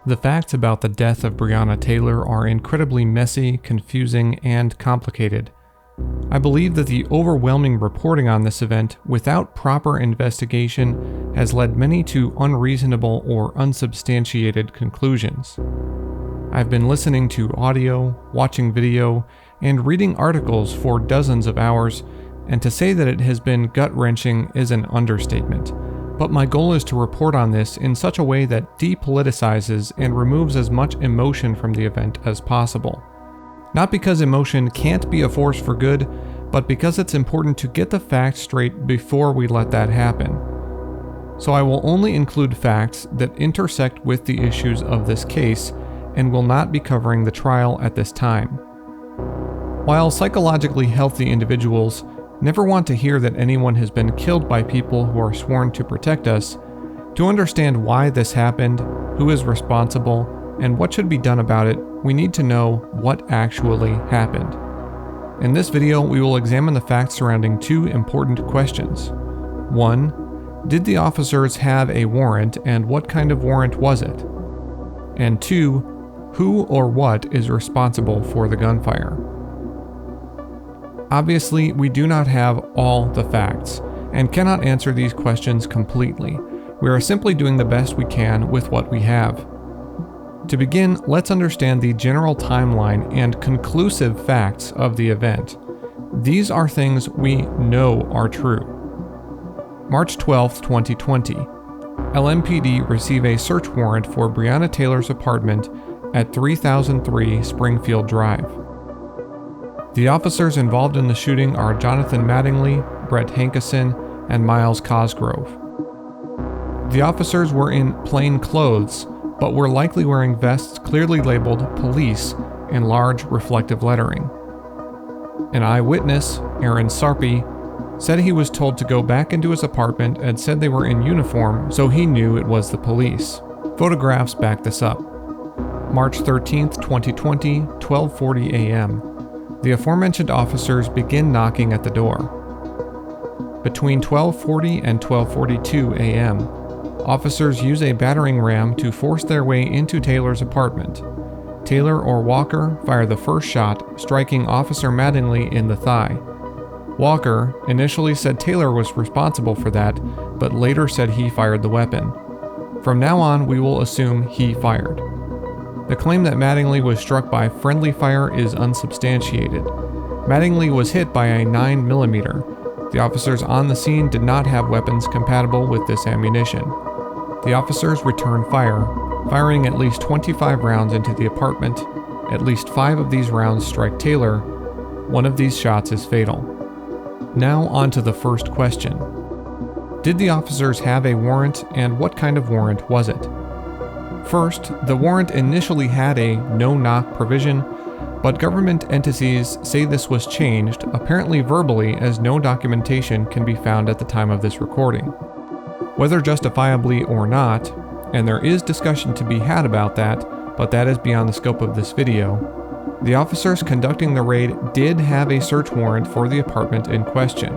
The facts about the death of Breonna Taylor are incredibly messy, confusing, and complicated. I believe that the overwhelming reporting on this event without proper investigation has led many to unreasonable or unsubstantiated conclusions. I've been listening to audio, watching video, and reading articles for dozens of hours, and to say that it has been gut-wrenching is an understatement. But my goal is to report on this in such a way that depoliticizes and removes as much emotion from the event as possible. Not because emotion can't be a force for good, but because it's important to get the facts straight before we let that happen. So I will only include facts that intersect with the issues of this case and will not be covering the trial at this time. While psychologically healthy individuals never want to hear that anyone has been killed by people who are sworn to protect us, to understand why this happened, who is responsible, and what should be done about it, we need to know what actually happened. In this video, we will examine the facts surrounding two important questions. 1. Did the officers have a warrant, and what kind of warrant was it? And 2. Who or what is responsible for the gunfire? Obviously, we do not have all the facts, and cannot answer these questions completely. We are simply doing the best we can with what we have. To begin, let's understand the general timeline and conclusive facts of the event. These are things we know are true. March 12, 2020. LMPD receive a search warrant for Breonna Taylor's apartment at 3003 Springfield Drive. The officers involved in the shooting are Jonathan Mattingly, Brett Hankison, and Miles Cosgrove. The officers were in plain clothes, but were likely wearing vests clearly labeled police in large reflective lettering. An eyewitness, Aaron Sarpy, said he was told to go back into his apartment and said they were in uniform, so he knew it was the police. Photographs back this up. March 13, 2020, 12:40 a.m. The aforementioned officers begin knocking at the door. Between 12:40 and 12:42 a.m., officers use a battering ram to force their way into Taylor's apartment. Taylor or Walker fire the first shot, striking Officer Mattingly in the thigh. Walker initially said Taylor was responsible for that, but later said he fired the weapon. From now on, we will assume he fired. The claim that Mattingly was struck by friendly fire is unsubstantiated. Mattingly was hit by a 9mm. The officers on the scene did not have weapons compatible with this ammunition. The officers return fire, firing at least 25 rounds into the apartment. At least 5 of these rounds strike Taylor. One of these shots is fatal. Now on to the first question. Did the officers have a warrant, and what kind of warrant was it? First, the warrant initially had a no-knock provision, but government entities say this was changed, apparently verbally, as no documentation can be found at the time of this recording. Whether justifiably or not, and there is discussion to be had about that, but that is beyond the scope of this video, the officers conducting the raid did have a search warrant for the apartment in question.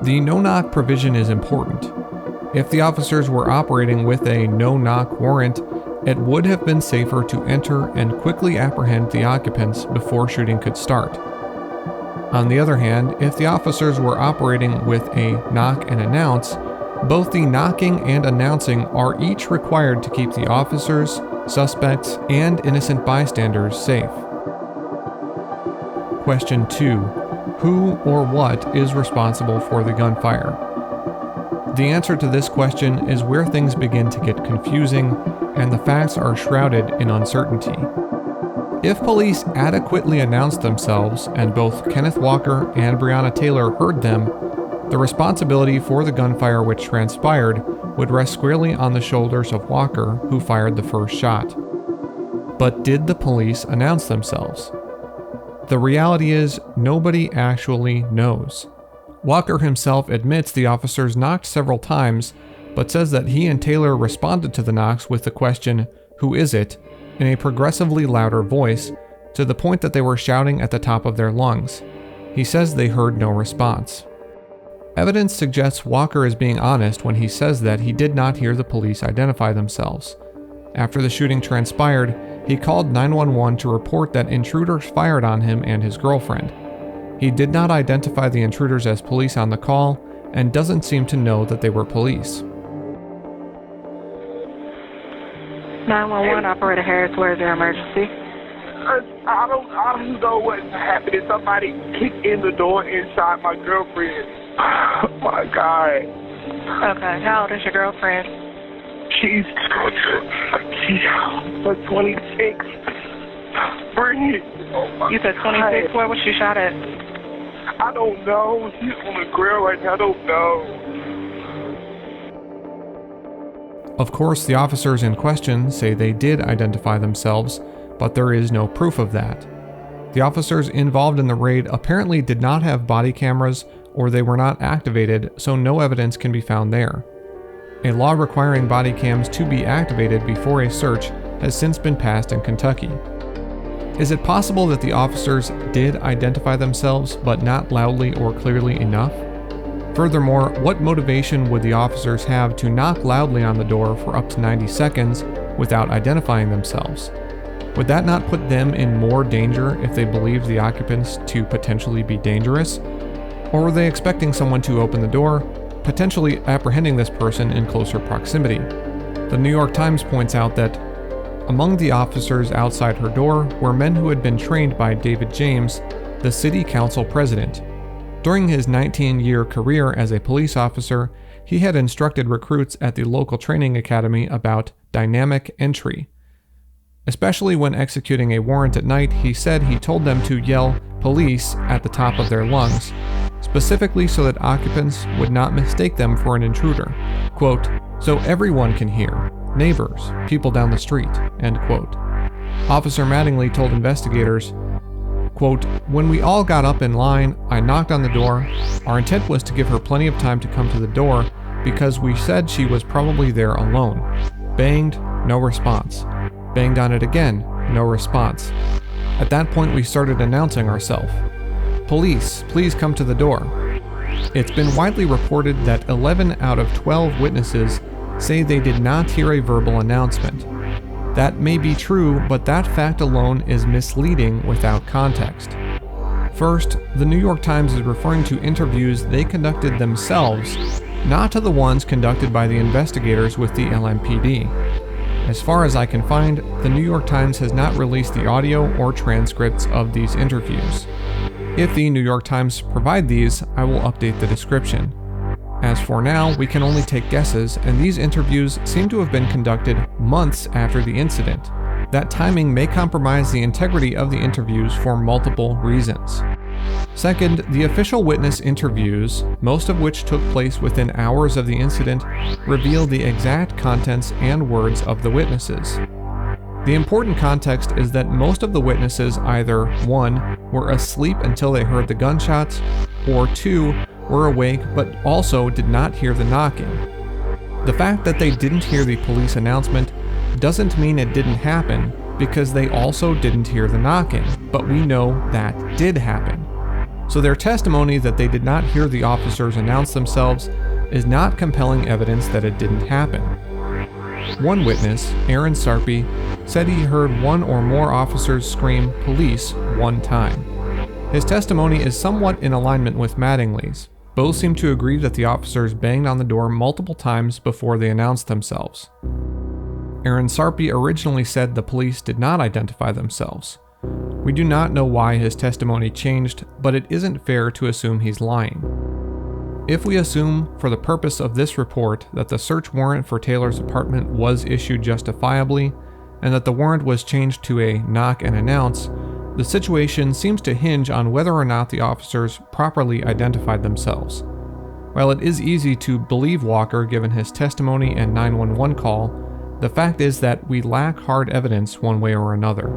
The no-knock provision is important. If the officers were operating with a no-knock warrant, it would have been safer to enter and quickly apprehend the occupants before shooting could start. On the other hand, if the officers were operating with a knock and announce, both the knocking and announcing are each required to keep the officers, suspects, and innocent bystanders safe. Question 2. Who or what is responsible for the gunfire? The answer to this question is where things begin to get confusing, and the facts are shrouded in uncertainty. If police adequately announced themselves, and both Kenneth Walker and Breonna Taylor heard them, the responsibility for the gunfire which transpired would rest squarely on the shoulders of Walker, who fired the first shot. But did the police announce themselves? The reality is, nobody actually knows. Walker himself admits the officers knocked several times, but says that he and Taylor responded to the knocks with the question, "Who is it?" in a progressively louder voice, to the point that they were shouting at the top of their lungs. He says they heard no response. Evidence suggests Walker is being honest when he says that he did not hear the police identify themselves. After the shooting transpired, he called 911 to report that intruders fired on him and his girlfriend. He did not identify the intruders as police on the call and doesn't seem to know that they were police. 911, Operator Harris, where is your emergency? I don't know what happened. Somebody kicked in the door inside my girlfriend. Oh my God. Okay, how old is your girlfriend? She's 26. Bring it. Oh You said 26, where was she shot at? I don't know. She's on the grill right now. I don't know. Of course, the officers in question say they did identify themselves, but there is no proof of that. The officers involved in the raid apparently did not have body cameras or they were not activated, so no evidence can be found there. A law requiring body cams to be activated before a search has since been passed in Kentucky. Is it possible that the officers did identify themselves, but not loudly or clearly enough? Furthermore, what motivation would the officers have to knock loudly on the door for up to 90 seconds without identifying themselves? Would that not put them in more danger if they believed the occupants to potentially be dangerous? Or were they expecting someone to open the door, potentially apprehending this person in closer proximity? The New York Times points out that among the officers outside her door were men who had been trained by David James, the city council president. During his 19-year career as a police officer, he had instructed recruits at the local training academy about dynamic entry. Especially when executing a warrant at night, he said he told them to yell "police" at the top of their lungs, specifically so that occupants would not mistake them for an intruder. Quote, "So everyone can hear, neighbors, people down the street," end quote. Officer Mattingly told investigators, quote, "When we all got up in line, I knocked on the door. Our intent was to give her plenty of time to come to the door because we said she was probably there alone. Banged, no response. Banged on it again, no response. At that point we started announcing ourselves. Police, please come to the door." It's been widely reported that 11 out of 12 witnesses say they did not hear a verbal announcement. That may be true, but that fact alone is misleading without context. First, the New York Times is referring to interviews they conducted themselves, not to the ones conducted by the investigators with the LMPD. As far as I can find, the New York Times has not released the audio or transcripts of these interviews. If the New York Times provide these, I will update the description. As for now, we can only take guesses, and these interviews seem to have been conducted months after the incident. That timing may compromise the integrity of the interviews for multiple reasons. Second, the official witness interviews, most of which took place within hours of the incident, reveal the exact contents and words of the witnesses. The important context is that most of the witnesses either 1. Were asleep until they heard the gunshots, or 2. Were awake but also did not hear the knocking. The fact that they didn't hear the police announcement doesn't mean it didn't happen, because they also didn't hear the knocking, but we know that did happen. So their testimony that they did not hear the officers announce themselves is not compelling evidence that it didn't happen. One witness, Aaron Sarpy, said he heard one or more officers scream "police" one time. His testimony is somewhat in alignment with Mattingly's. Both seem to agree that the officers banged on the door multiple times before they announced themselves. Aaron Sarpy originally said the police did not identify themselves. We do not know why his testimony changed, but it isn't fair to assume he's lying. If we assume, for the purpose of this report, that the search warrant for Taylor's apartment was issued justifiably, and that the warrant was changed to a knock and announce, the situation seems to hinge on whether or not the officers properly identified themselves. While it is easy to believe Walker given his testimony and 911 call, the fact is that we lack hard evidence one way or another.